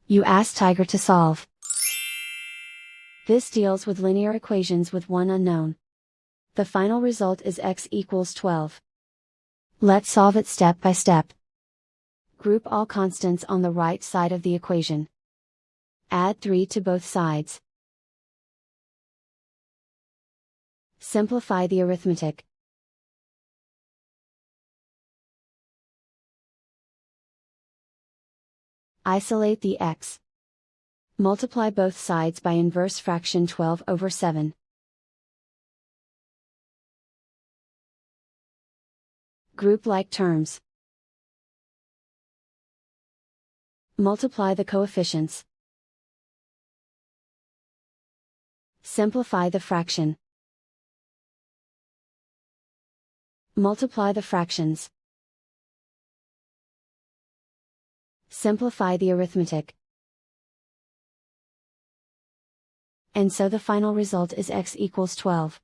You ask Tiger to solve. This deals with linear equations with one unknown. The final result is x equals 12. Let's solve it step by step. Group all constants on the right side of the equation. Add 3 to both sides. Simplify the arithmetic. Isolate the x. Multiply both sides by inverse fraction 12/7. Group like terms. Multiply the coefficients. Simplify the fraction. Multiply the fractions. Simplify the arithmetic. And so the final result is x equals 12.